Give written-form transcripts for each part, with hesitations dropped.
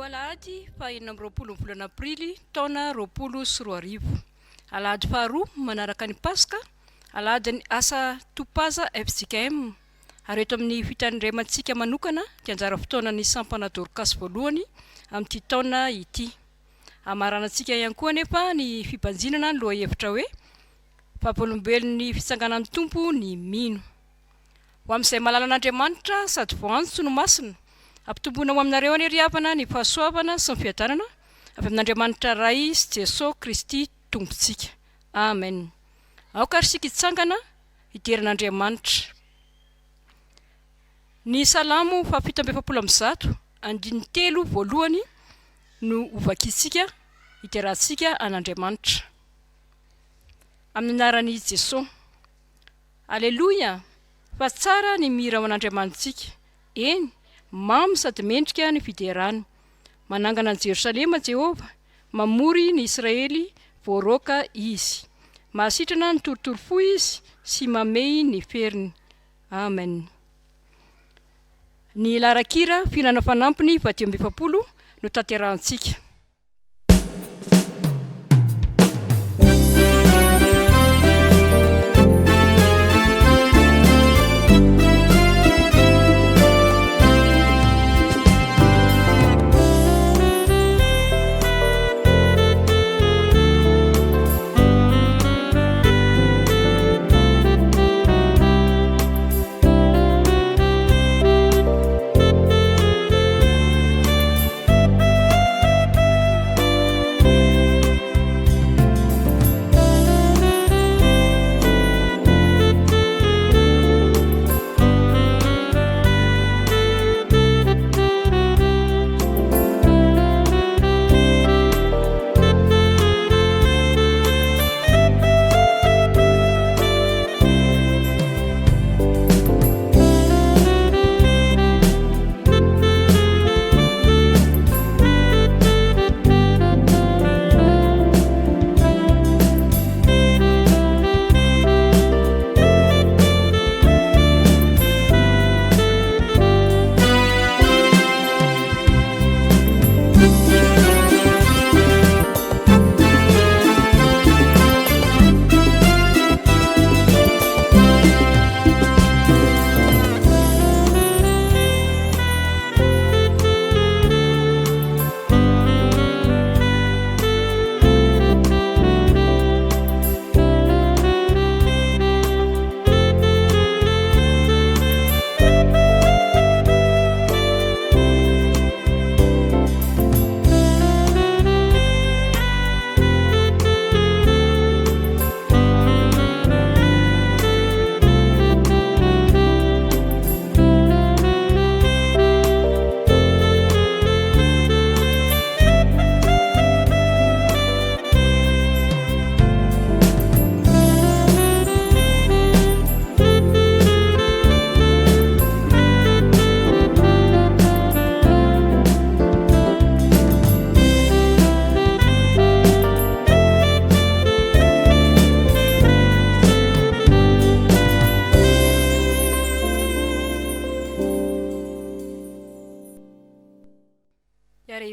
Alahady fahaenina amby roapolo ny volana aprily taona 2024. Alahady faharoa manaraka ny Pasika, alahady ny asa topaza FJKM. Ary eto amin'ny fitandremantsika manokana dia anjara fotoanan'ny sampana Dorcas voalohany amin'ity taona ity. Amaranantsika ihany koa anefa ny fibanjinana ny lohahevitra hoe papolombelon'ny fitsanganan'ny tompo ny mino. Ho amin'izay malalan'Andriamanitra sady voantso no masina, ampitomboina ho aminareo any ry havana ny fahasoavana sy ny fiadanana avy amin'Andriamanitra Ray sy Jesosy Kristy tompontsika. Amen. Aoka ary sika hitsangana hiderin'Andriamanitra. Ny Salamo 770 andininy 3 voalohany no hovakitsika hideratsika an'Andriamanitra. Amin'ny anaran'i Jesosy. Alleluia! Fa tsara ny mira ao an'Andriamanitsika. Eny, mamy sady mendrika ny fiderany. Manangana ny Jerosalema Jehova, mamory ny Israely voaroka izy. Mahasitrana ny torotoro izy sy mamey ny feriny. Amen. Ny larakira filana fanampiny 70 no tanterahantsika.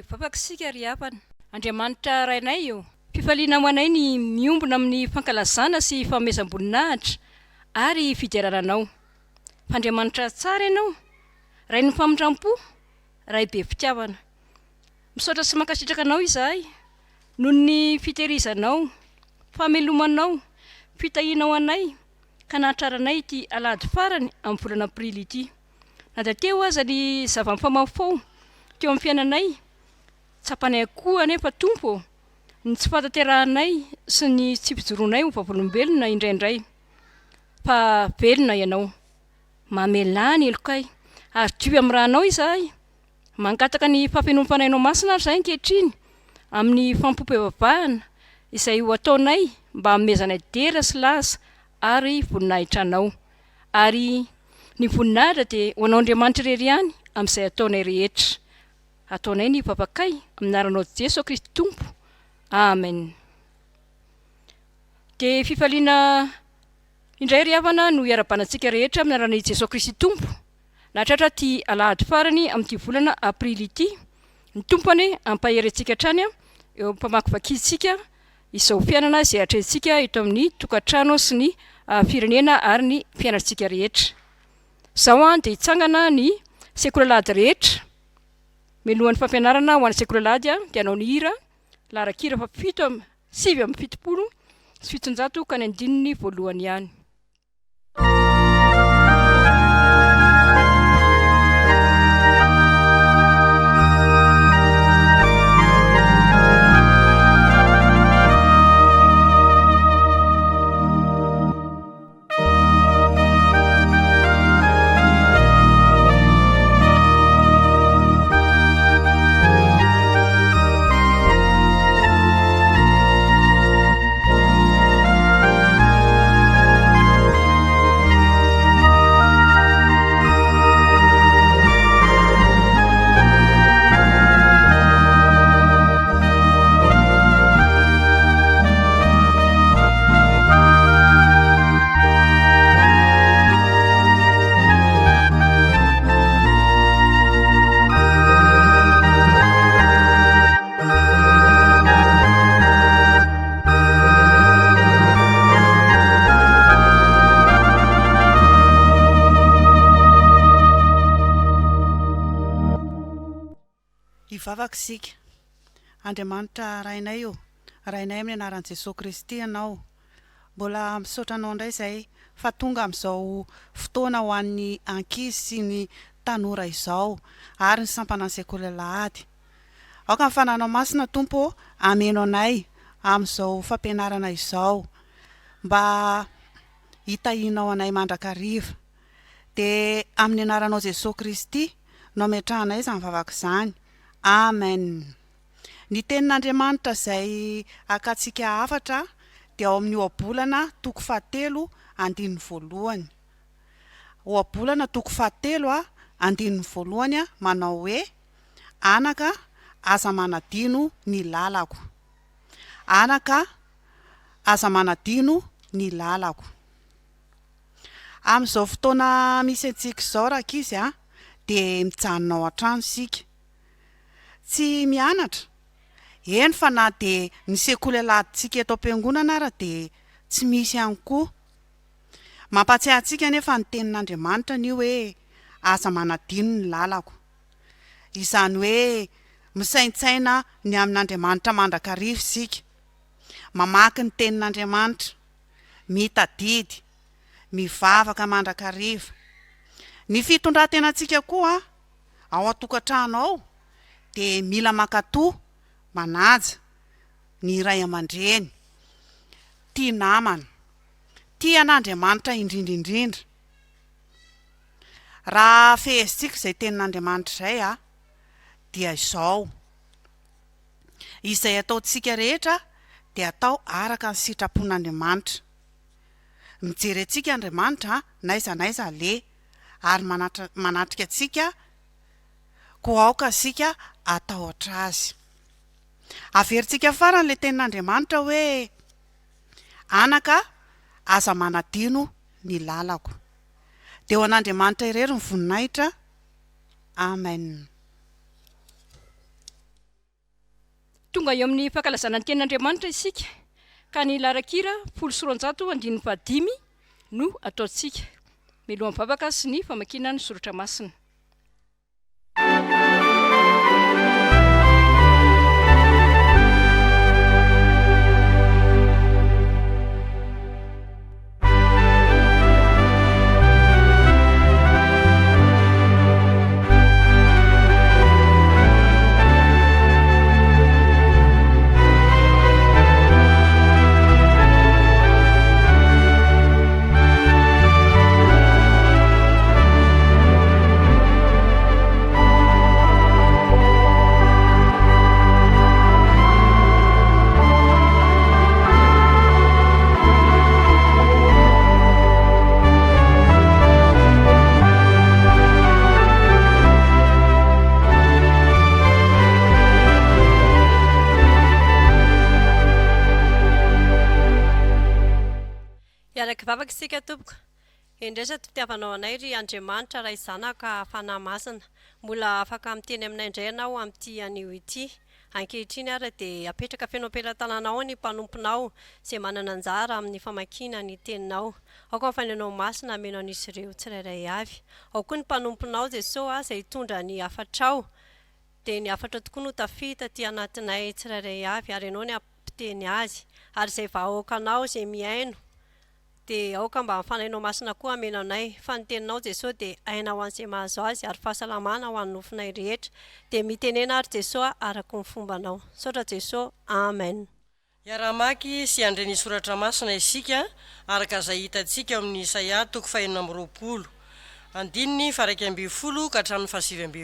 Vavakisika ry havana. Andriamanitra rainay io. Fifaliana manay ny miombona amin'ny fankalazana sy famezam-boninahitra ary fiderana anao. Andriamanitra tsara ianao. Ray ny famindrampo, ray be fitiavana. Misaotra sy mankasitraka anao izahay noho ny fitehirizanao, famelomanao, fitahianao anay ka nahatraranay ity alahady farany amin'ny volana aprily ity. Nadateo aza ny zava-pamafao teo amin'ny fiainanay. Tsapanay koa anefa tompo ny tsy fatateranay sy ny tsy fijoronay ho vavolombelona indraindray. Fa velona ianao. Mamelany elokay. Ary dio amin'ny rahanao izahay. Mangataka ny fampinompanainao masina ary izay ankehitriny amin'ny fampom-pivavahana izay ho ataonay mba hamezanay dera sy lasa ary voninahitra anao. Ary ny voninahitra dia ho anao Andriamanitra irery ihany amin'izay ataonay rehetra. Ataonay ny vavakay amin'anaranao Jesosy Kristy tompo. Amen. Dia fifaliana indray ry havana no iarabanantsika rehetra amin'anaran'i Jesosy Kristy tompo. Natratra ty alahady farany amin'ity volana aprily ity Ny tompony ampaherentsika hatrany eo mpamakivakintsika izao fiainana izay atrehintsika eto amin'ny tokantrano sy ny firenena ary ny fiainantsika rehetra. Zao dia hitsangana ny sekolalady rehetra milohan'ny fampianarana ho an'ny sekolalady dia hanao ny hira laharan-kira 7:70 sy 700 ka ny 1 ihany. Ivavaka sika, Andriamanitra rainay io, rainay amin'ny anaran'i Jesosy Kristy anao. Mbola misaotra anao indray izay fa tonga amin'izao fotoana ho an'ny ankizy sy ny tanora izao ary ny sampana sekolalady. Aoka ny fananao masina Tompo ameno anay amin'izao fampianarana izao mba hitahinao anay mandrakariva. Dia amin'ny anaranao Jesosy Kristy no ametrahanay izany vavaka izany. Amen. Ny tenin'Andriamanitra izay akatsika afatra dia ao amin'ny ohabolana 7:1. Ohabolana 7:1 manao hoe anaka aza manadino ny lalako. Anaka aza manadino ny lalako. Amin'izao fotoana misy antsika izao rakizy dia mijanona ao an-trano sika. Tsy mianatra. Eny fa na dia ny sekoleladitsika eto am-piangonana ara dia tsy misy ihany koa. Mampatsiahy antsika nefa ny tenin'Andriamanitra ny hoe aza manadino ny lalako. Izany hoe misaintsaina ny amin'Andriamanitra mandrakariva sika. Mamaky ny tenin'Andriamanitra, mitadidy, mivavaka mandrakariva. Ny fitondrantenantsika koa ao an-tokantrano ao dia mila makatoa manaja ny ray aman-dreny, tia namana, tia an'Andriamanitra indrindra. Raha fehezitsika izay tenin'Andriamanitra izay dia izao. Izay ataontsika rehetra dia atao araka ny sitrapon'Andriamanitra. Mijery antsika Andriamanitra n'aiza le ary manatrika antsika ko aoka sika atahotra azy. Averintsika farany ilay tenin'Andriamanitra hoe anaka aza manadino ny lalako. Dia ho an'Andriamanitra irery ny voninahitra. Amen. Tonga eo amin'ny fankalazana ny tenin'Andriamanitra isika ka ny laharan-kira 915 no ataontsika miloha mivavaka sy ny famakiana ny soratra masina. Vavaka sika tompoko Indresa fitiavanao anay ry Andriamanitra raha izanaka fanahy masina. Mbola afaka miteny aminay indray ianao amin'ity anio ity. Ankehitriny ary dia apetraka feno am-pelatananao ny mpanomponao izay manana anjara amin'ny famakiana ny teninao. Ao koa ny fanenao masina ameno an'izy ireo tsirairay avy. Ao koa ny mpanomponao Jesosy izay hitondra ny hafatrao. Dia ny hafatra tokoa no tafita aty anatinay tsirairay avy ary ianao ny ampiteny azy. Ary izay vahoakanao izay miaino dia aoka mba hafanainao masina koa ameno anay fa ny teninao Jesosy dia aina ho an'izay mahazo azy ary fahasalamana ho an'ny nofinay rehetra dia mitenena ary Jesosy araka ny fombanao. Saotra Jesosy, amen. Iara-maky sy andre ny soratra masina isika araka izay hitantsika amin'ny Isaia 40 andininy 1 ka hatramin'ny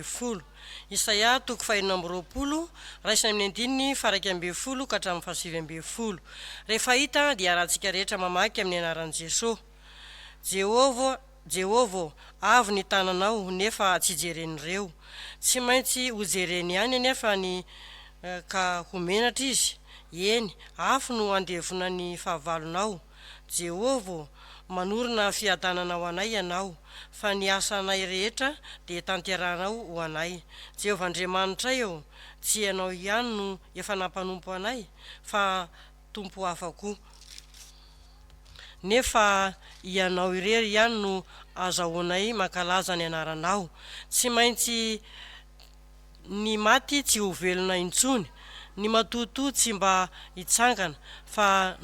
7. Isaia 40 raisina amin'ny andininy 1 ka hatramin'ny 7. Rehefa hita dia arahantsika rehetra mamaky amin'ny anaran'i Jesosy. Jehova, avy ny tananao nefa tsy jeren'ireo. Tsy maintsy ho jereny ihany nefa ny ka homenatra izy. Eny, afo no andevona ny fahavalonao. Jehova, manorina fiadananao anay ianao, fa ny asanay rehetra dia tanterahanao ho anay. Jehova Andriamanitra eo, tsy ianao ihany no efa nampanompo anay, fa tompo hafa koa. Nefa ianao irery ihany no azahoanay mankalaza ny anaranao. Tsy maintsy ny maty tsy ho velona intsony, ny matoto tsy mba hitsangana, fa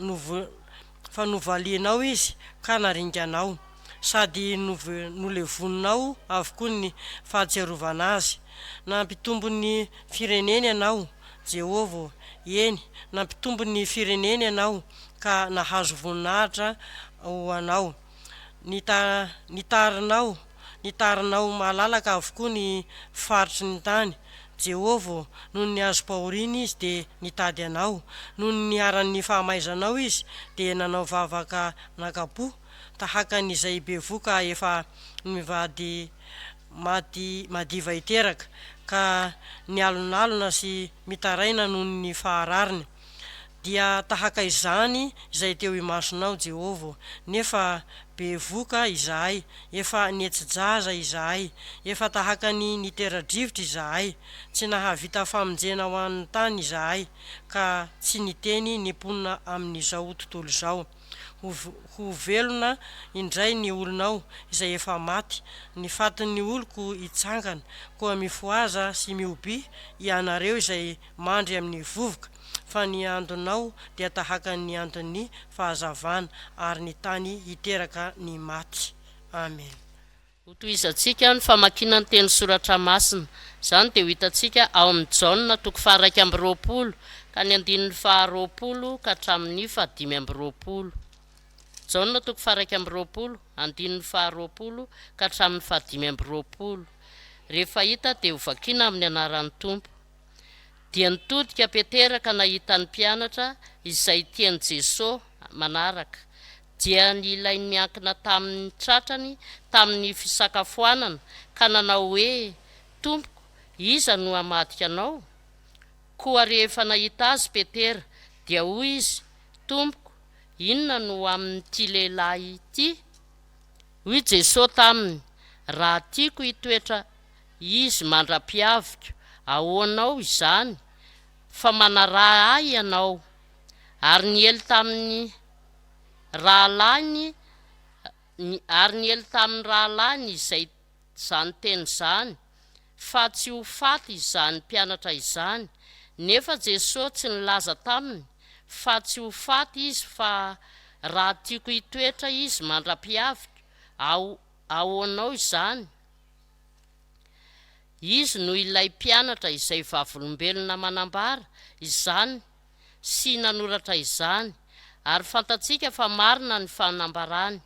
novalianao izy ka naringanao, sady nolevoninao avokoa ny fahatserovana azy. Nampitombo ny firenena ianao, Jehova, eny, nampitombo ny firenena ianao ka nahazo voninahitra ho anao. Nitarinao malalaka avokoa ny faritry ny tany. Jehova, noho ny azo pahoriny izy dia nitady anao, noho ny aran'ny fahamaizanao izy dia nanao vavaka nakapo, tahaka n'izay bevoka efa mivady madiva iteraka, ka nialonalona sy mitaraina noho ny faharariny. Dia tahaka izany izay teo imasonao Jehova, nefa bevoka izahay, efa nietsi-jaza izahay, efa tahaka ny nitera-drivotra izahay, tsy nahavita famonjena ho an'ny tany izahay, ka tsy niteny nimponina amin'izao tontolo izao. Ho velona indray ny olonao izay efa maty, ny fatin'ny oloko hitsangana, koa mifoaza sy mioby ianareo izay mandry amin'ny vovoka, fa ny andonao dia tahaka ny andon'ny fahazavana ary ny tany hiteraka ny maty. Amen. Hotoizantsika ny famakiana ny teny soratra masina. Zany dia ho hitantsika ao amin'ny Jaona 2:20 ka ny andininy 20 ka hatramin'ny 5. Jaona 2:20 andininy 20 ka hatramin'ny 5. Rehefa hita dia ho vakiana amin'ny anaran'ny Tompo. Dia nitodika Petera ka nahita ny mpianatra izay tian'i Jesosy manaraka. Dia ny ilay miankina tamin'ny tratrany tamin'ny fisakafoanana ka nanao hoe, Tompoko, iza no hamadika anao? Koa rehefa nahita azy Petera dia hoy izy, Tompoko, inona no amin'ity lehilahy ity? Hoy Jesosy taminy, raha tiako hitoetra izy mandra-piaviko, ahoanao izany? Fa manaraha ahy ianao. Ary niely tamin'ny rahalany izay zany teny zany, fa tsy ho faty izany mpianatra izany. Nefa Jesosy tsy nilaza taminy fa tsy ho faty izy, fa raha tiako hitoetra izy mandra-piaviko, ahoanao izany? Izy no ilay mpianatra izay vavolombelona manambara izany sy nanoratra izany, ary fantatsika fa marina ny fanambarany.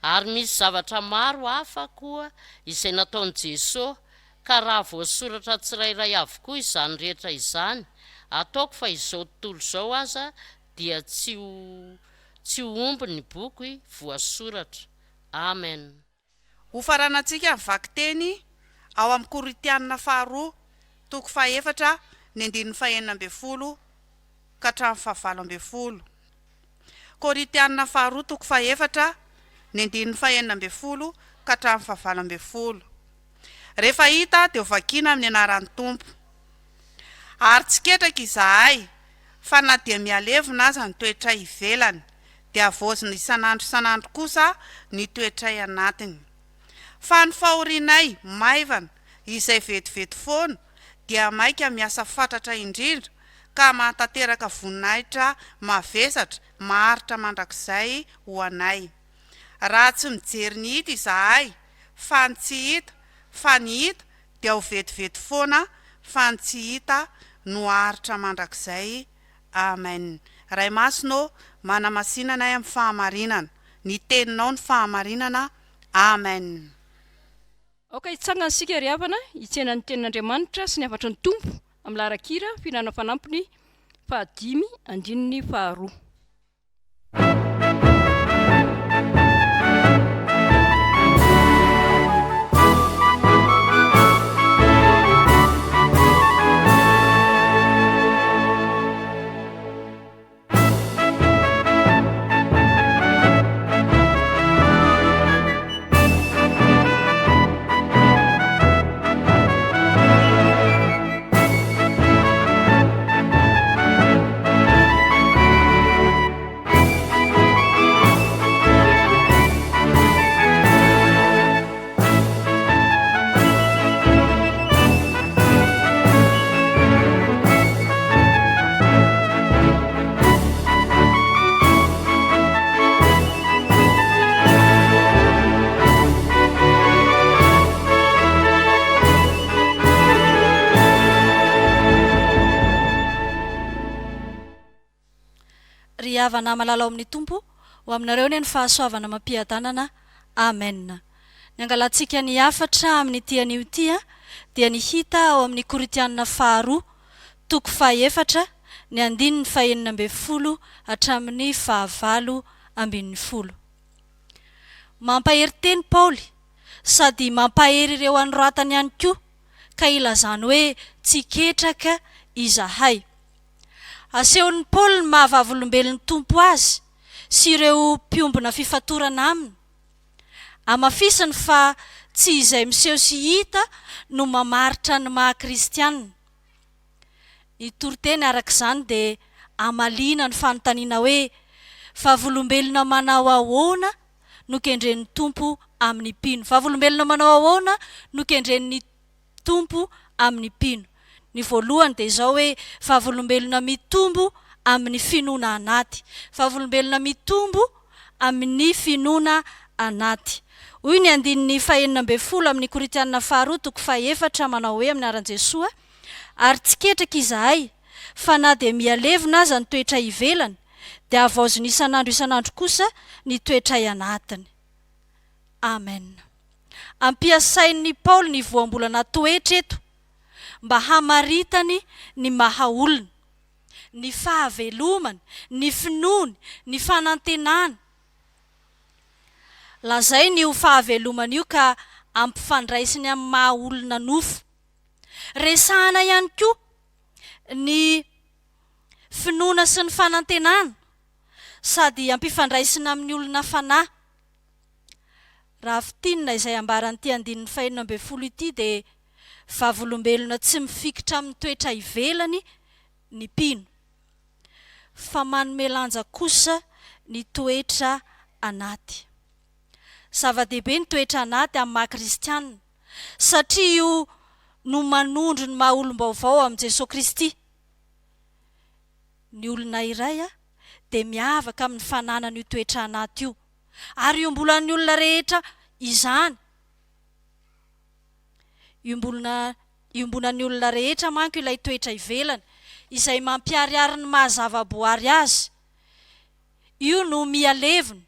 Ary misy zavatra maro hafa koa izay nataon'i Jesosy, ka raha voasoratra tsirairay avokoa izany rehetra izany, ataoko fa izao tontolo izao aza dia tsy ho omby ny boky voasoratra. Amen. Ho faranantsika vaky teny ao amin'ny Koritianina 2:4 ny andininy 9 ka hatramin'ny 12. Koritianina 2:4 ny 11 ka hatramin'ny 20. Rehefa hita dia vakiana amin'ny anaran'ny Tompo. Ary tsy ketraka izahay fa na dia mialevina aza ny toetra ivelany dia avoazina isanandro kosa ny toetray anatiny. Fa ny fahorianay maivana izay vetivety foana dia maika miasa fatratra indrindra ka mahatanteraka voninahitra mavesatra maharitra mandrakizay ho anay. Raha tsy mijery ny hita izahay fa ny tsy hita, fa ny hita dia ho vetivety foana fa ny tsy hita no haritra mandrakizay. Amen. Ray masino manamasinanay amin'ny fahamarinana, ny teninao ny fahamarinana. Amen. Aoka hitsangana sika ry havana hitsena ny tenin'Andriamanitra sy ny hafatry ny Tompo amin'ny laharan-kira fihinana fanampiny 5:2. Ry havana malala ao amin'ny Tompo, ho aminareo ny fahasoavana mampiadanana. Amen. Ny angalantsika ny hafatra amin'ny tian'io tia dia ny hita ao amin'ny Koritianina 2:4, ny 9:40 hatramin'ny 9:20. Mampahery teny Paoly sady mampahery ireo anoratany ihany koa ka ilazany hoe tsy ketraka izahay. Asehon'ny Paoly ny mahavavolombelon'ny Tompo azy sy ireo mpiombona fifatorana aminy. Amafisany fa tsy izay miseho sy hita no mamaritra ny maha-kristianina. Ny toriteny arak'izany dia amaliana ny fanontaniana hoe vavolombelona manao ahoana no kendren'ny Tompo amin'ny mpino. Vavolombelona manao ahoana no kendren'ny Tompo amin'ny mpino. Ny voalohany dia izao hoe vavolombelona mitombo amin'ny finoana anaty. Vavolombelona mitombo amin'ny finoana anaty. Hoy ny 9:40 amin'ny Koritianina 2:4 manao hoe amin'ny aran Jesoa, ary tsy ketraka izahay fa na dia mialevina aza ny toetra ivelany dia avaoziny isanandro kosa ny toetray anatiny. Amen. Ampiasain'ny Paoly ny voambolana toetra eto mba hamaritany ny mahaolona, ny fahavelomany, ny finoany, ny fanantenany. Lazay ny fahavelomany io ka ampifandraisiny amin'ny mahaolona nofo. Resahana ihany koa ny finoana sy ny fanantenana sady ampifandraisina amin'ny olona fanahy. Raha fitinina izay ambaran'ity 9:40 ity dia vavolombelona tsy mifikitra amin'ny toetra ivelany ny mpino, fa manome lanja kosa ny toetra anaty. Zava-dehibe ny toetra anaty amin'ny maha-kristianina satria io no manondro ny maha-olom-baovao amin'i Jesosy Kristy. Ny olona iray dia miavaka amin'ny fananana io toetra anaty io, ary iombolan'ny olona rehetra izany. Iombonan'ny olona rehetra manko ilay toetra ivelany izay mampiariary ny mahazava-boary azy. Io no mialevina,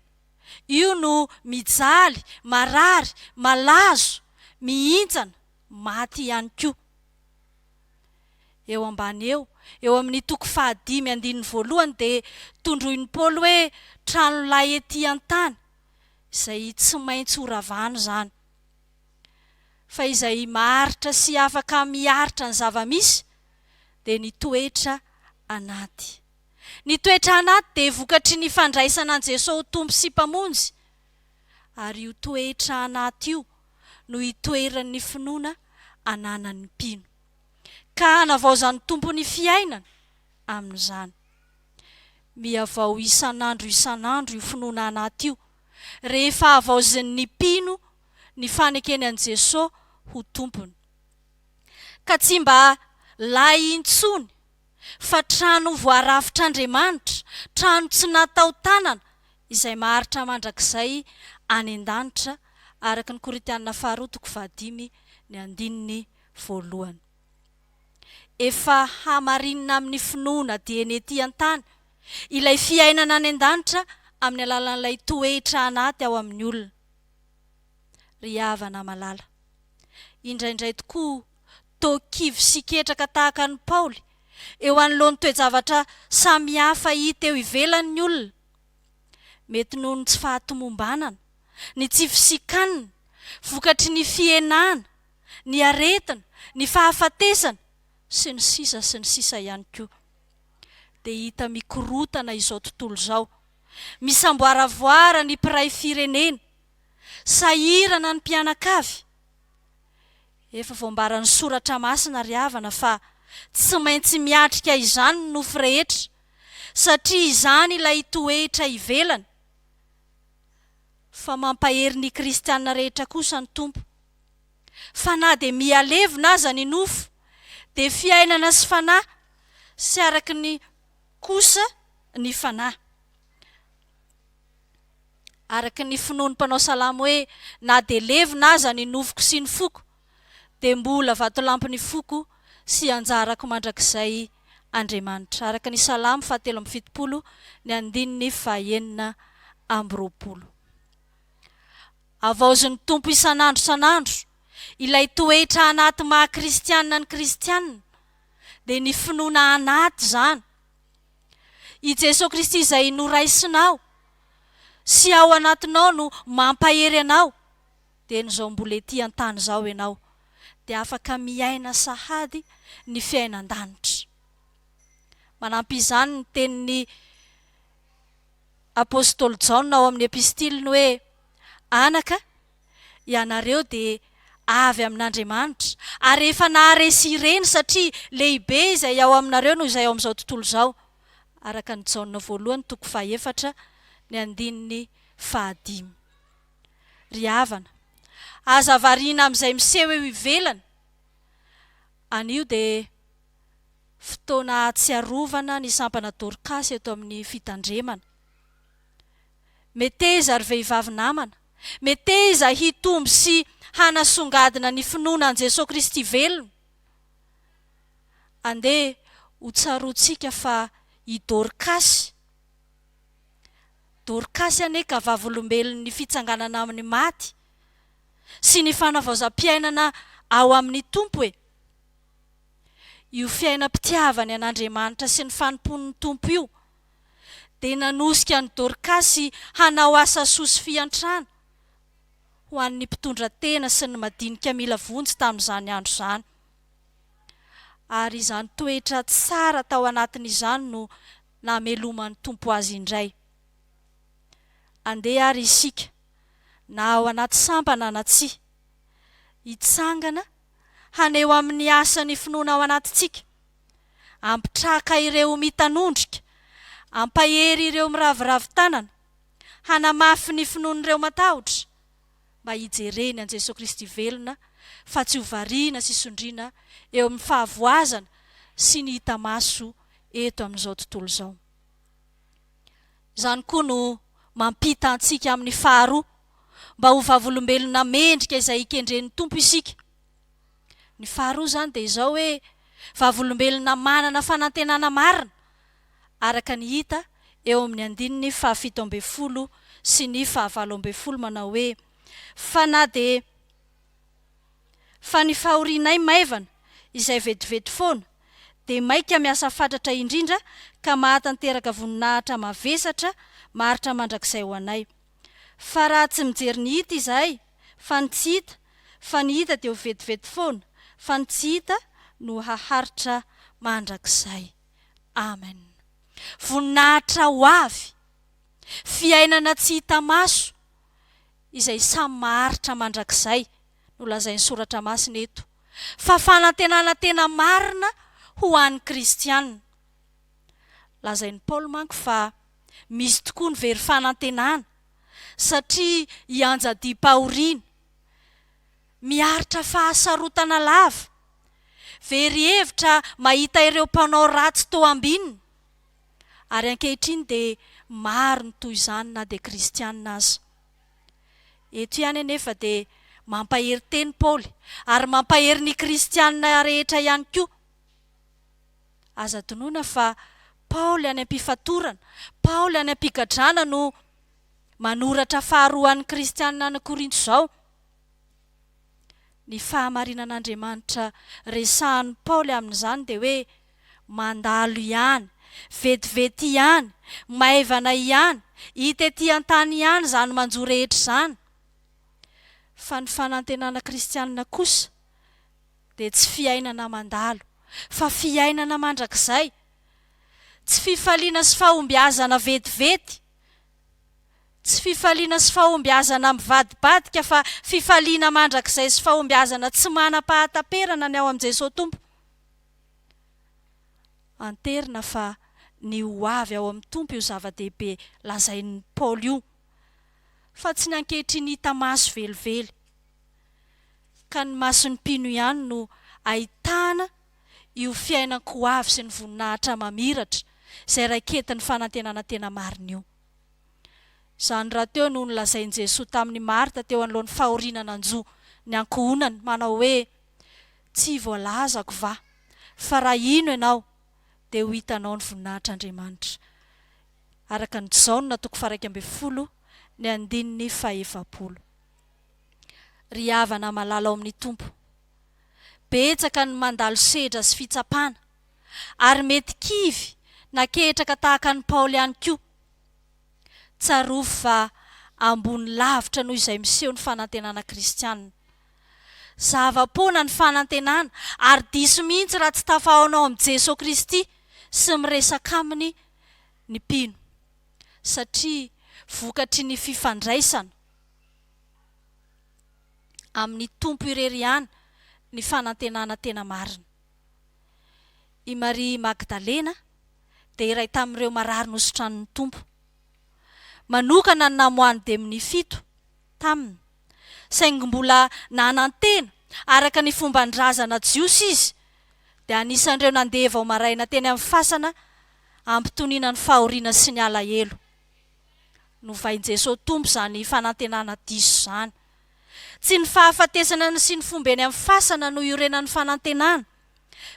io no mijaly, marary, malazo, mihintsana, maty ihany koa. Eo ambany eo amin'ny 5:1 dia tondroin'ny Paoly hoe trano lay ety an-tany izay tsy maintsy horavana zany. Fa izay maharitra sy afaka miharitra ny zava-misy dia ny toetra anaty. Ny toetra anaty dia vokatry ny fandraisana an Jesosy ho Tompo sy mpamonjy. ary io toetra anaty io no hitoeran'ny finoana ananan'ny mpino, ka hanavao zany tompony fiainana amin'izany. Miavao isan'andro io finoana anaty io rehefa avaozin'ny mpino ny fanekeny an' Jesosy ho tompony, ka tsy mba lay intsony fa trano voarafitr'Andriamanitra, trano tsy natao tanana izay maharitra mandrakizay any an-danitra, araka ny Korintana 2:5-1. Efa hamarinina amin'ny finoana dieny ety an-tany ilay fiainana any an-danitra amin'ny alalan'ilay toetra anaty ao amin'ny olona. Ry havana malala, indraindray tokoa toa-kivy sy ketraka tahaka ny Paoly eo anoloan'ny toe-javatra samihafa hita eo ivelan'ny olona, mety noho ny tsy fahatomombanana, ny tsy fisikanina, vokatry ny fienana, ny aretina, ny fahafatesana sy ny sisa ihany koa. Dia hita mikorotana izao tontolo izao, misamboaravoara ny mpiray firenena, sahirana ny mpianakavy. Efa voambaran'ny soratra masina ry havana fa tsy maintsy miatrika izany ny nofo rehetra, satria izany ilay toetra ivelany. Fa mampahery ny kristianina rehetra kosa ny tompo, fa na dia mialevina aza ny nofo, dia fiainana sy fanahy sy araka ny kosa ny fanahy. Araka ny finoan'ny mpanao salamo hoe na dia levina aza ny nofoko sy ny foko, dia mbola vatolampy ny foko sy anjarako mandrakizay Andriamanitra. Araka ny salamo 17:9-20. Avaozin'ny tompo isan'andro ilay toetra anaty maha-kristianina ny kristianina, dia ny finoana anaty zany. I Jesosy Kristy izay noraisinao sy ao anatinao no mampahery anao, dia n'izao mbola ety an-tany izao ianao dia afaka miaina sahady ny fiainan-danitra. Manampy izany ny tenin'ny apôstôly Jaona ao amin'ny epistiliny hoe: anaka, ianareo dia avy amin'Andriamanitra ary efa naharesy ireny satria lehibe izay ao aminareo noho izay ao amin'izao tontolo izao. Araka ny Jaona 1:4-5. Ry havana, aza variana amin'izay miseho eo ivelany, anio dia fotoana ahatsiarovana ny sampana Dorkasy eto amin'ny fitandremana. Meteza ry vehivavy namana, meteza hitomby sy hanasongadina ny finoana an' Jesosy Kristy velona. Andeha ho tsaroantsika fa i Dorkasy ane ka vavolombelon'ny fitsanganana amin'ny maty sy ny fanavaozam-piainana ao amin'ny tompo e. Io fiainam-pitiavany an'Andriamanitra sy ny fanompon'ny tompo io dia nanosika ny Dorkasy hanao asa soa sy fiantrana ho an'ny mpitondra tena sy ny madinika mila vonjy tamin'izany andro izany. Ary izany toetra tsara tao anatin'izany no nameloman'ny tompo azy indray. Andeha ary isika, na ao anaty sampana na tsia, hitsangana haneo amin'ny asan'ny finoana ao anatintsika, ampitraka ireo mitanondrika, ampahery ireo miraviravy tanana, hanamafy ny finoan'ireo matahotra, mba hijereny an' Jesosy Kristy velona, fa tsy ho variana sy sondriana eo amin'ny fahavoazana sy ny hita maso eto amin'izao tontolo izao. Izany koa no mampita antsika amin'ny faharoa, mba ho vavolombelona mendrika izay ikendren'ny tompo isika. Ny faharoa izany dia izao hoe vavolombelona manana fanantenana marina, araka ny hita eo amin'ny 7:10 sy ny 9:20, manao hoe: fa na dia fa ny fahorianay maivana izay vetivety foana dia maika miasa fatratra indrindra ka mahatanteraka voninahitra mavesatra maharitra mandrakizay ho anay. Fa raha tsy mijery ny hita izahay, fa ny tsy hita, fa ny hita dia ho vetivety foana, fa ny tsy hita no haharitra mandrakizay. Amen. Voninahitra ho avy, fiainana tsy hita maso, izay samy maharitra mandrakizay no lazain'ny soratra masina eto, fa fanantenana tena marina ho an'ny kristianina. Lazain'ny Paoly manko fa misy tokoa ny very fanantenana satria hianja-diam-pahoriana, miaritra fahasarotana lava, very hevitra mahita ireo mpanao ratsy tao ambininy, ary ankehitriny dia maro ny toy izany na dia kristianina aza. Eto ihany anefa dia mampahery teny Paoly ary mampahery ny kristianina rehetra ihany koa. Aza tonoina fa Paoly any am-pifatorana, Paoly any am-pigadrana no manoratra faharoan'ny kristianina any Korinto izao. Ny fahamarinan'Andriamanitra resahan'ny Paoly amin'izany dia hoe mandalo ihany, vetivety ihany, maivana ihany, hita ety an-tany ihany izany manjo rehetra izany. Fa ny fanantenana kristianina kosa dia tsy fiainana mandalo, fa fiainana mandrakizay. Tsy fifaliana sy fahombiazana vetivety, tsy fifaliana sy fahombiazana mivadibadika, fa fifaliana mandrakizay sy fahombiazana tsy manam-pahatamperana ny ao amin'i Jesosy Tompo. Anterina fa ny ho avy ao amin'ny Tompo io zava-dehibe lazain'ny Paoly io, fa tsy ny ankehitriny hita maso velively, ka ny mason'ny mpino ihany no ahitana io fiainako avy sy ny voninahitra mamiratra izay raiketin'ny fanantenana tena marina io. Izany raha teo no nolazain'i Jesosy tamin'ny Marta teo anoloan'ny fahorinana anjo ny ankohonany, manao hoe tsy voalazako va, fa raha ino ianao dia ho hitanao ny voninahitr'Andriamanitra. Araka ny Jaona 1:40 ny 4. Ry havana malala ao amin'ny Tompo, betsaka ny mandalo sedra sy fitsapana, ary mety kivy na kehitraka tahaka ny Paoly ihany koa. Tsarovy fa ambony lavitra noho izay miseho ny fanantenana kristianina. Zava-poana ny fanantenana ary diso mihitsy raha tsy tafahanao amin'ny Jesosy Kristy sy miresaka aminy ny mpino, satria vokatry ny fifandraisana amin'ny Tompo irery ihany ny fanantenana tena marina. I Maria Magdalena dia iray tamin'ireo marary nosotranin'ny Tompo. Manokana ny namoahany dimy 7 taminy, saingy mbola nanantena araka ny fomban-drazana jiosy izy, dia anisan'ireo nandeha vao maraina teny amin'ny fasana ampitoniana ny fahoriana sy ny alahelo. Novain'i Jesosy Tompo izany fanantenana diso izany. Tsy ny fahafatesana sy ny fomba eny amin'ny fasana no iorenan'ny fanantenana,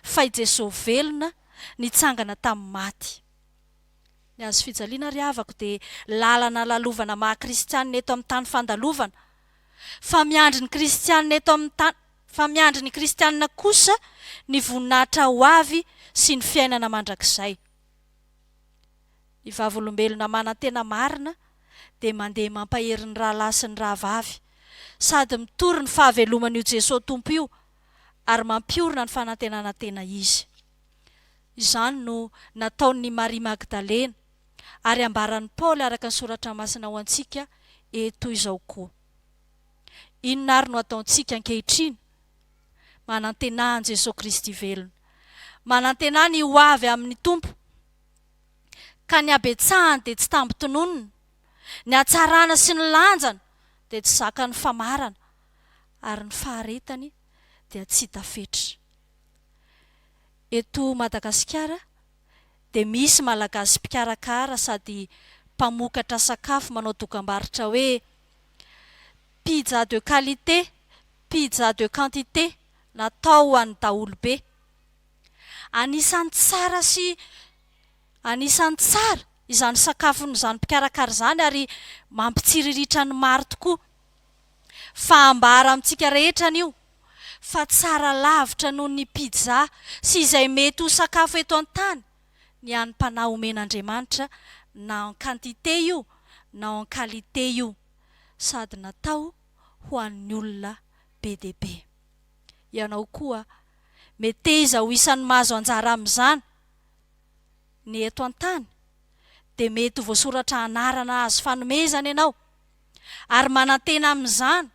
fa i Jesosy velona nitsangana tamin'ny maty. Ny azo fijaliana ry havako dia lalana lalovana maha-kristianina eto amin'ny tany fandalovana, fa miandry ny kristianina eto amin'ny tany, fa miandry ny kristianina kosa ny voninahitra ho avy sy ny fiainana mandrakizay. Ny vavolombelona manantena marina dia mandeha mampahery ny rahalahy sy ny rahavavy, sady mitory ny fahaveloman'io Jesosy Tompo io ary mampiorina ny fanantenana tena izy. Izany no nataon'ny Maria Magdalena ary ambaran'ny Paoly araka ny soratra masina ho antsika eto izao koa. Inona ary no ataontsika ankehitriny? Manantena an'i Jesosy Kristy velona, manantena ny ho avy amin'ny Tompo, ka ny abetsahany dia tsy tambitononina, ny hatsarana sy ny lanjana dia tsy zaka ny famarana, ary ny faharetany dia tsy tafetra. Eto Madagasikara dia misy malagasy mpikarakara sady mpamokatra sakafo manao dokam-barotra hoe pizza de qualité, pizza de quantité, natao ho an'ny daholobe. Anisan'ny tsara izany sakafo n'izany mpikarakara izany ary mampitsiriritra ny maro tokoa. Fa ambara amintsika rehetra an'io fa tsara lavitra noho ny pizza sy izay mety ho sakafo eto an-tany ny an'ny mpanahy omen'Andriamanitra, na en quantité io na en qualité io, sady natao ho an'ny olona be dia be. Ianao koa mety iza ho isan'ny mahazo anjara amin'izany ny eto an-tany, dia mety ho voasoratra anarana azo fanomezana ianao, ary manantena amin'izany.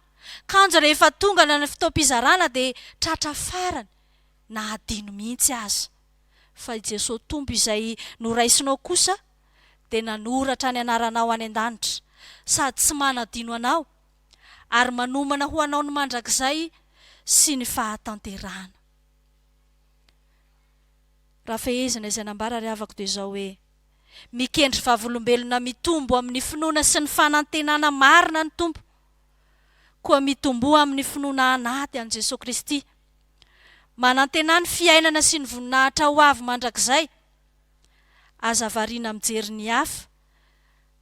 Kanja rehefa tonga na fotoam-pizarana dia tratra farany na adino mihitsy aza. Fa i Jesosy Tompo izay noraisinao kosa dia nanoratra ny anaranao any an-danitra, sady tsy manadino anao ary manomana ho anao ny mandrakizay sy ny fahatanterahana. Raha fehezina izay nambara ry havako dia izao hoe mikendry vavolombelona mitombo amin'ny finoana sy ny fanantenana marina ny Tompo, koa mitombo amin'ny finoana anaty an' Jesosy Kristy, manantena ny fiainana sy ny voninahitra ho avy mandrakizay. Aza variana mijery ny hafa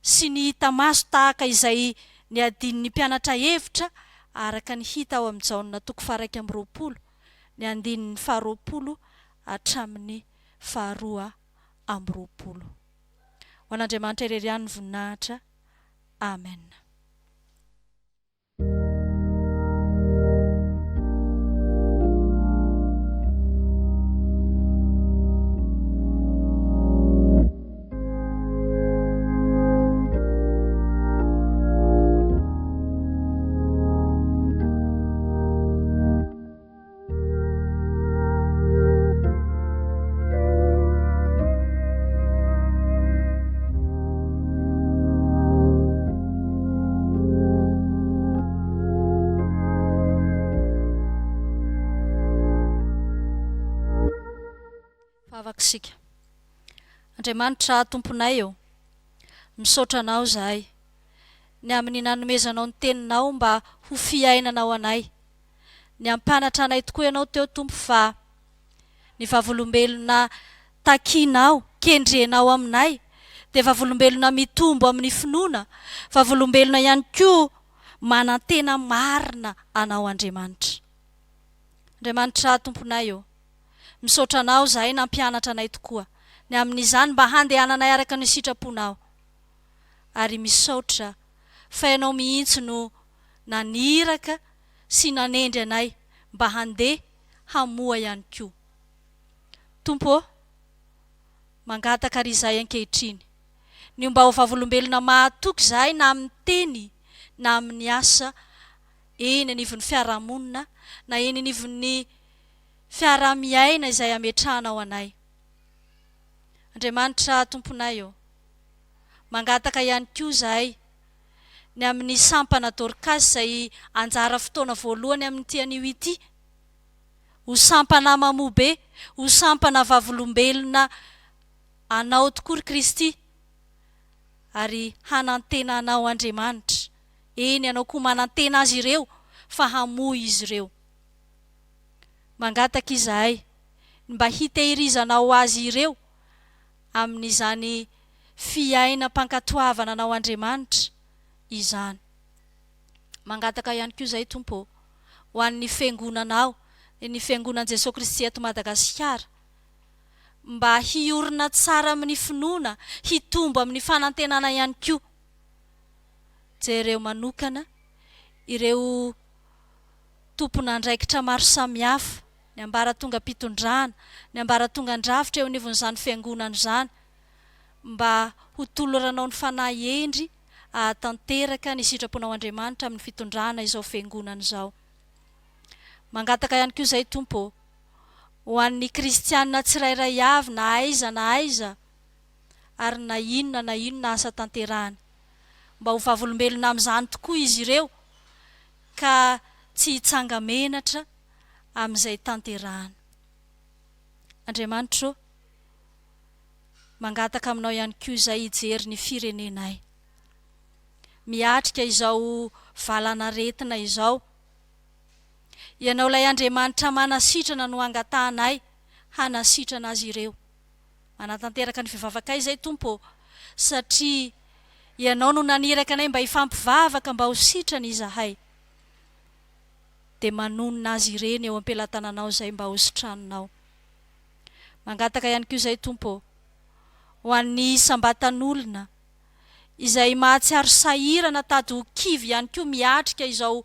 sy ny hita maso tahaka izay ny adin'ny mpianatra hevitra araka ny hita ao amin'ny Jaona 1:20, ny andinin'ny 20 hatramin'ny 22. Ho an'Andriamanitra irery ihany ny voninahitra. Amen. Sika Andriamanitra Tomponay eo, misaotra anao zahay ny amin'ny nanomezanao ny teninao mba ho fiainanao anay. Ny ampianatra anay tokoa ianao teo Tompo fa ny vavolombelona takinao, kendrenao aminay dia vavolombelona mitombo amin'ny finoana, vavolombelona ihany koa manantena marina anao Andriamanitra. Andriamanitra Tomponay eo, misaotra anao zahay nampianatra anay tokoa ny amin'izany mba handehananay araka ny sitraponao, ary misaotra fa ianao mihitsy no naniraka sy nanendry anay mba handeha hamoa ihany koa. Tompo, mangataka ry izahay ankehitriny ny mba ho vavolombelona mahatoky zahay na amin'ny teny na amin'ny asa, eny anivon'ny fiarahamonina na eny anivon'ny fiaramiaina izay ametrahanao anay. Andriamanitra Tomponay eo, mangataka ihany koa zahay ny amin'ny sampana Dorcas izay anjara fotoana voalohany amin'ity anio ity, ho sampana mamobe, ho sampana vavolombelona anao tokoa Kristy, ary hanantena anao Andriamanitra. Eny ianao koa manantena azy ireo fa hamoy izy ireo. Mangataka izahay mba hitehirizanao azy ireo amin'izany fiainam-pankatoavana anao Andriamanitra izany. Mangataka ihany koa izahay Tompo ho an'ny fiangonanao, ny fiangonan Jesosy Kristy eto Madagasikara, mba hiorina tsara amin'ny finoana, hitombo amin'ny fanantenana ihany koa. Jereo manokana, ireo tompon'andraikitra maro samihafa, ny ambaratonga mpitondrana, ny ambaratonga andrafitra eo anivon'izany fiangonana izany, mba ho toloranao ny fanahy endry ahatanteraka ny sitraponao Andriamanitra amin'ny fitondrana izao fiangonana izao. Mangataka ihany koa izay Tompo ho an'ny kristianina tsirairay avy na aiza ary na inona asa tanterahany, mba ho vavolombelona amin'izany tokoa izy ireo ka tsy hitsanga menatra amin'izay tanterahana. Andriamanitra, mangataka aminao ihany koa izay hijery ny firenenay, miatrika izao valanaretina izao. Ianao ilay Andriamanitra manasitrana no angatahanay hanasitrana azy ireo. Manatanteraka ny fivavakay izay Tompo, satria ianao no naniraka anay mba hifampivavaka mba ho sitrana izahay, dia manonona azy ireny eo am-pelatananao izay mba ho sitranonao. Mangataka ihany koa izay Tompo ho an'ny sambatan'olona izay mahatsiaro sahirana tady ho kivy ihany koa miatrika izao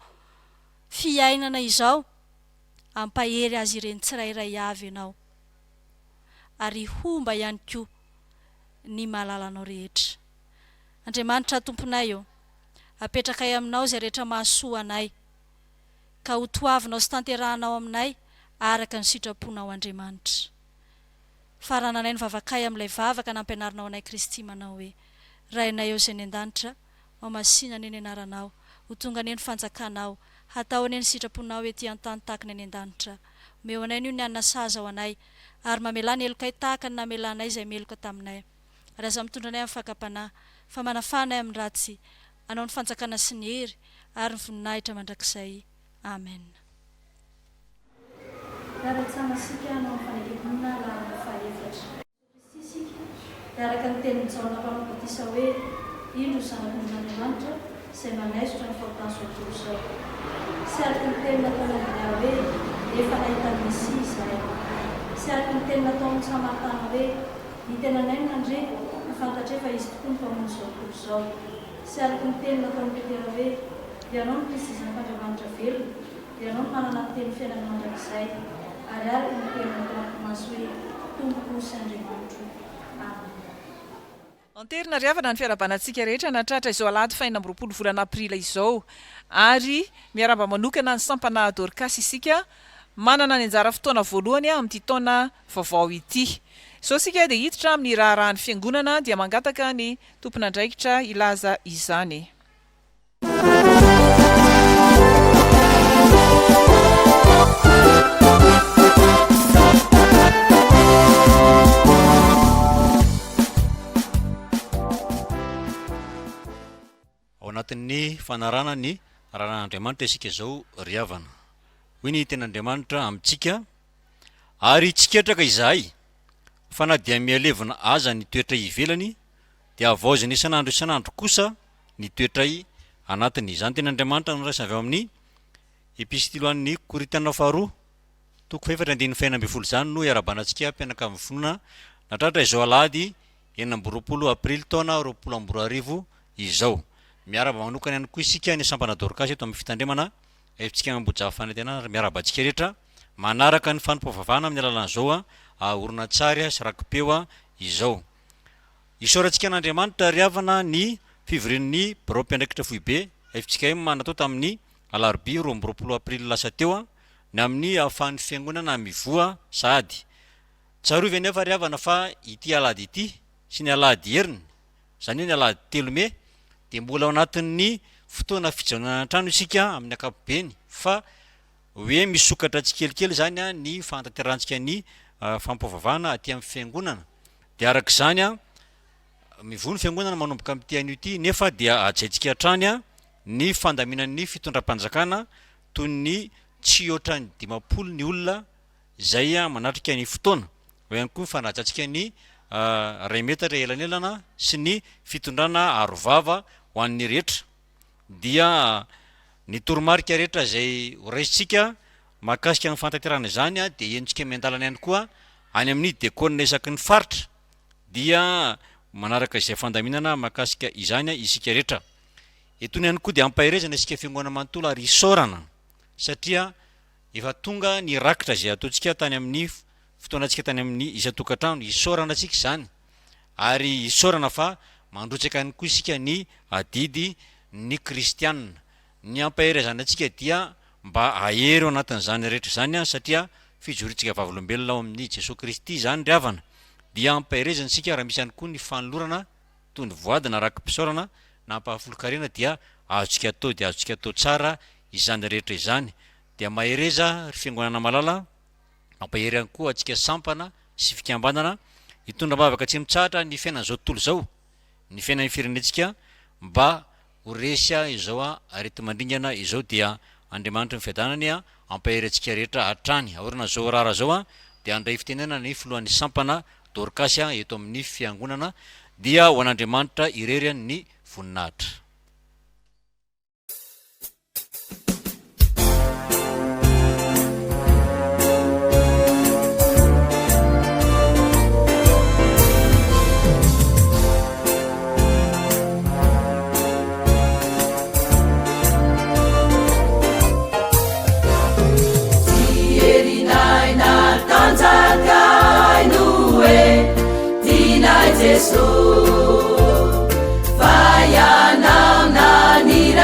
fiainana izao, ampahery azy ireny tsirairay avy ianao, ary homba ihany koa ny malalanao rehetra. Andriamanitra Tomponay eo, apetrakay aminao zay rehetra mahasoa anay, ka ho toavinao sy tanterahanao aminay araka ny sitraponao Andriamanitra. Farananay ny vavakay amin'ilay vavaka nampianarinao anay Kristy manao hoe: Rainay eo izay ny an-danitra, mamasina ny anaranao, ho tonga ny fanjakanao, hatao any ny sitraponao ety an-tany tahaka ny an-danitra. Meo anay ny anana saza ao anay, ary mamela ny elokay tahaka ny namelanay izay meloka taminay. Ary aza mitondra anay amin'ny fakapanahy, fa manafanay amin'ny ratsy, anao ny fanjakana sy ny hery, ary ny voninahitra mandrakizay. Amen. Miara-tsamasika anao amin'ny faneketana lalana faefatra. Kristisika, miaraka ny tenin'ny Jaona Mpanabatisa hoe: Indro zanak'Andriamanitra izay manaisotra ny fahotany soatory izao. Sy araka ny teny nataon'ny Andrea hoe: efa nahita ny Mesia izahay. Sy araka ny teny nataon'ny Samaritana hoe: ny tenanay nandre nafantatra efa izy tokoa ny mpamono soatory izao. Sy araka ny teny nataon'ny Petera hoe: ianao ny Kristy zanak'Andriamanitra velona, ianao ny manana ny teny fiainana mandrakizay. Ary araka ny teny nataon'ny Tomasy hoe: Tompoko sy Andriamanitra. Amen. Anterina riavana ny fiarabanantsika rehetra natratra izao alahady 20 volana aprila izao, ary miaramba manokana ny sampana Dorcas isika manana ny anjara fotoana voalohany amin'ity taona vaovao ity. So sika dia hiditra amin'ny raharahan'ny fiangonana dia mangataka ny tompon'andraikitra ilaza izany. Ao anatin'ny fanarana ny rahan'Andriamanitra isika izao riavana. Hoy ny ten'Andriamanitra amintsika: ary tsy ketraka izahay, fa na dia mialevina aza ny toetra ivelany, dia avaozany isan'andro kosa ny toetra anatiny. Izany ten'Andriamanitra no resavy amin'ny epistilo an'ny Korintiana faharoa 4:4 zany no iarabanantsika mpianaka amin'ny finoana natratra izao alahady 20 aprily taona 2020 izao. Miaraba manokana ihany koa isika ny sampana Dorcas eto amin'ny fitandremana efitsika mamboja fanantenana miarabantsika rehetra manaraka ny fanompoavavana amin'ny alalan'izao horonan-tsary sy rakipeo izao. Isaorantsika n'Andriamanitra riavana ny fivorian'ny birao mpiandraikitra foibe efitsika manatao tamin'ny alarobia 20 aprily lasa teo ny amin'ny ahafahan'ny fiangonana mivoa sahady. Tsarovy anefa riavana fa ity alahady ity sy ny alahady heriny, zany hoe ny alahady 3 Mey, dia mbola ao anatin'ny fotoana fijanonana trano isika amin'ny ankapobeny, fa hoe misokatra tsikelikely zany ny fantanterantsika ny fampovavana aty amin'ny fiangonana. Dia arak'izany mivoa ny fiangonana manomboka amin'ity anio ity, nefa dia ajaitsika hatrany ny fandaminan'ny fitondram-panjakana toy ny tsy oatra ny 50 ny olona izay manatrika ny fotoana. Ho ihany koa fanajantsika ny 2 metatra elanelana sy ny fitondrana arovava ho an'ny rehetra. Dia ny toromarika rehetra izay horaisitsika mahakasika ny fantanterana izany dia entsika miandalana ihany koa any amin'ny dekona isaky ny faritra, dia manaraka izay fandaminana mahakasika izany isika rehetra. Etony ihany koa dia ampahirezana isika fiangonana manontolo ary isaorana, satria efa tonga ny rakitra izay ataontsika tany amin'ny fotoanantsika tany amin'ny isan-tokantrano, isaorana tsika izany, ary isaorana fa mandrotsaka ihany koa isika ny adidy ny kristianina. Ny ampahirezana antsika dia mba ahery ao anatin'izany rehetra zany satria fijorintsika vavolombelona ao amin'ny Jesosy Kristy zany riavana. Dia ampahirezana isika raha misy ihany koa ny fanolorana toy ny voadina rakim-pisaorana na ampahafolokarena, dia azontsika atao, dia azontsika atao tsara izany rehetra izany. Dia mahereza ry fiangonana malala, mampahery ihany koa atsika sampana sy fikambanana hitondra mavaka tsy mitsahatra ny fiainan'izao tontolo izao, ny fiainan'ny firenentsika mba ho resy izao arety mandringana izao. Dia Andriamanitra ny fiadanany ampahery atsika rehetra hatrany. Aorana zao rara zao dia andray fitenena ny filohan'ny sampana Dorcas eto amin'ny fiangonana, dia ho an'Andriamanitra irery ny voninahitra. Jesus, vai anam na nira.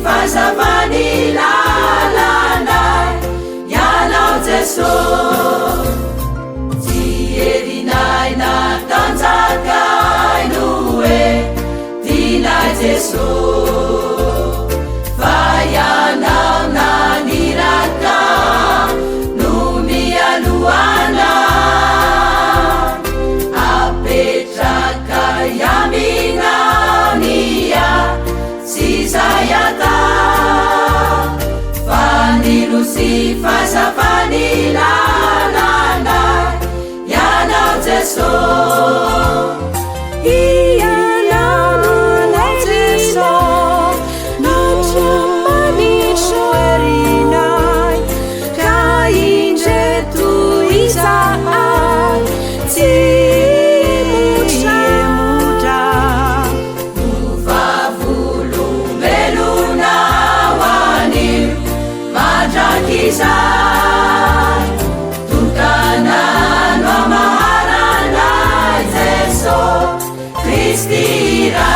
fazavany lalanay ianao Jesosy tsy erinay natanjakay no hoe tinay Jesosy fa ianao naniraka no mialoanay apetraka iaminania sy zay ata fa nilosy fazavany lalanay ianao Jesosy ianao Jesosy natramanitro erinay ka indreto izahay tsy mutra uvavolombelona hoanio mandrakizay tokanano amaharanay Jesosy Kristy iray.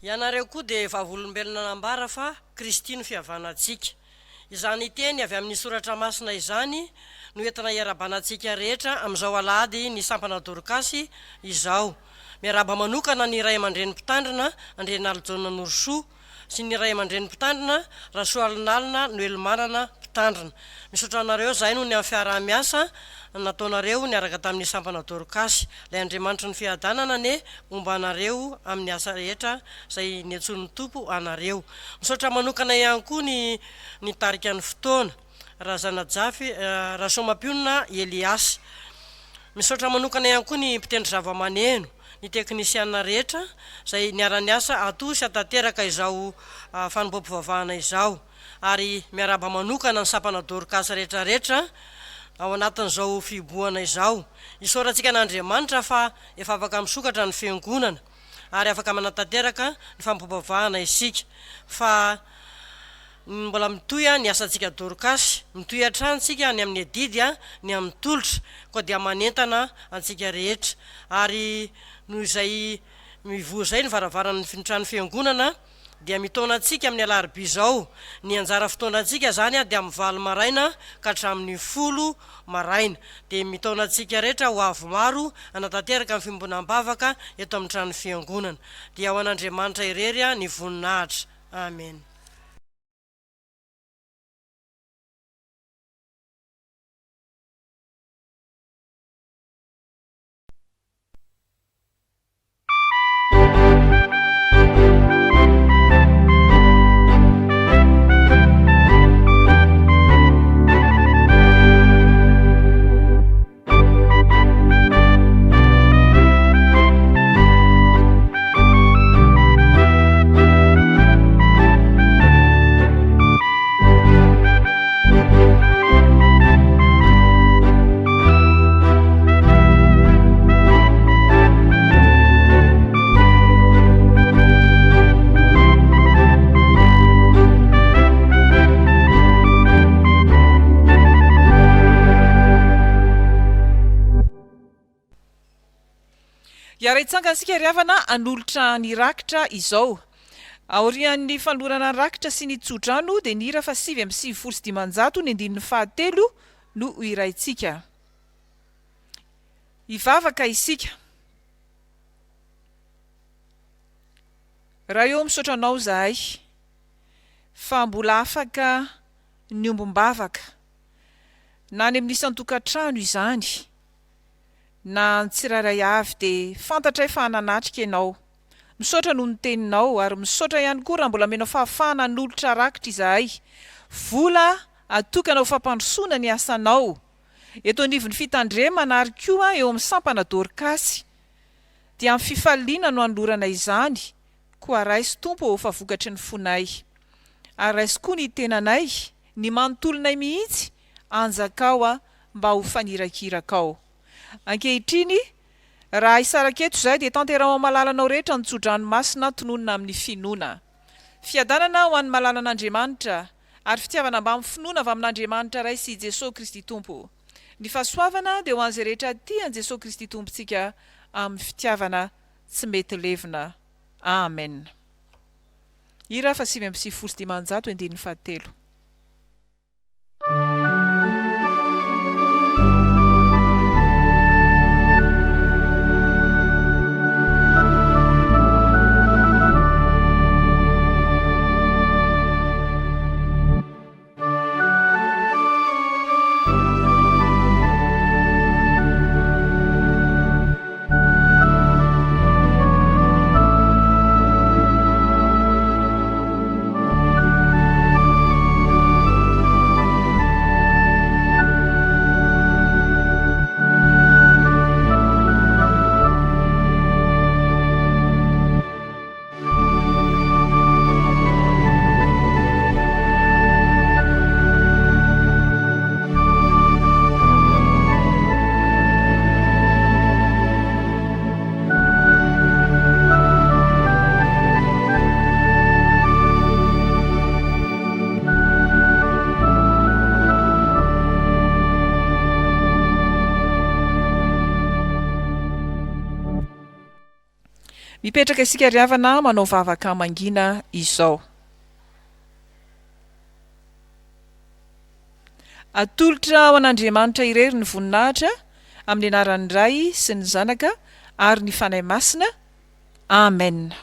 Ianareo koa dia vavolombelona nambara fa Kristy no fihavanantsika. Izany teny avy amin'ny soratra masina izany no entina iarabanantsika rehetra amin'izao alady ny sampana Dorkasy izao. Miaraba manokana ny ray aman-dreny mpitandrina Andrianalijaona Norosoa sy ny ray aman-dreny mpitandrina Rasoalinalina Noelimanana mpitandrina. Misaotra anareo zay no ny amin'ny fiarah-miasa nataonareo niaraka tamin'ny sampana Dorkasy. Lay Andriamanitra ny fiadanana ne momba anareo amin'ny asa rehetra zay niantson'ny Tompo anareo. Misaotra manokana ihany koa ny tarika ny fotoana Razanajafy Rasomapionina Eliasy. Misaotra manokana ihany koa ny mpitendry zava-maneno ny teknisiana rehetra zay niara-niasa ato sy atateraka izao fanompoam-pivavahana izao. Ary miaraba manokana ny sampana Dorkasy rehetrarehetra ao anatin'izao fiboana izao. Isaorantsika n'Andriamanitra fa efa afaka misokatra ny fiangonana ary afaka manatateraka ny fampivavahana isika fa mbola mitoy ny asantsika Dorkasy, mitoy atrantsika ny amin'ny adidy ny amin'ny tolotra koa dia manentana antsika rehetra. Ary noho izay mivoa zay ny varavaran'ny trano fiangonana dia mitona antsika amin'ny alarobia zao. Ny anjara fotoana antsika zany dia amin'ny 8 maraina ka hatramin'ny 10 maraina. Dia mitona antsika rehetra ho avy maro anatateraka amin'ny fimbonam-bavaka eto amin'ny trano fiangonana. Dia ho an'Andriamanitra irery ny voninahitra. Amen. Iaraitsangansika ry havana anolotra ny rakitra izao. Aorian'ny fanolorana ny rakitra sy ny tsodrano dia ny hira fa 7:7 ny andininy 7 no iraitsika. Ivavaka isika. Raha eo misaotra anao zahay fa mbola afaka ny ombombavaka na ny amin'ny isan-tokantrano izany na ny tsirairay avy dia fantatra fa hananatrika ianao. Misaotra noho ny teninao ary misaotra ihany koa raha mbola menao fahafahana nolotra rakitra izahay. Vola atokana ho fampandrosoana ny asanao. Eto anivon'ny fitandremana ary koa eo amin'ny sampana Dorkasy dia amin'ny fifaliana no anolorana izany. Koa raisy Tompo ho favokatry ny fonay. Ary raisy koa ny tenanay, ny manontolonay mihitsy anjakao mba ho fanirakirakao. Ankehitriny, raha isaraketo izay dia tanterao malalanao rehetra ny tsodranomasina tononona amin'ny finoana. Fiadanana ho an'ny malalan'Andriamanitra ary fitiavana mba amin'ny finoana avy amin'Andriamanitra raisy Jesosy Kristy Tompo. ny fahasoavana dia ho an'izay rehetra tia an' Jesosy Kristy tompontsika amin'ny fitiavana tsy mety levina. Amen. Hira fa 5:7 Mipetraka isika ry havana manao vavaka mangina izao. Atolotra ho an'Andriamanitra irery ny voninahitra amin'ny anaran'ny Ray sy ny Zanaka ary ny Fanahy Masina. Amen.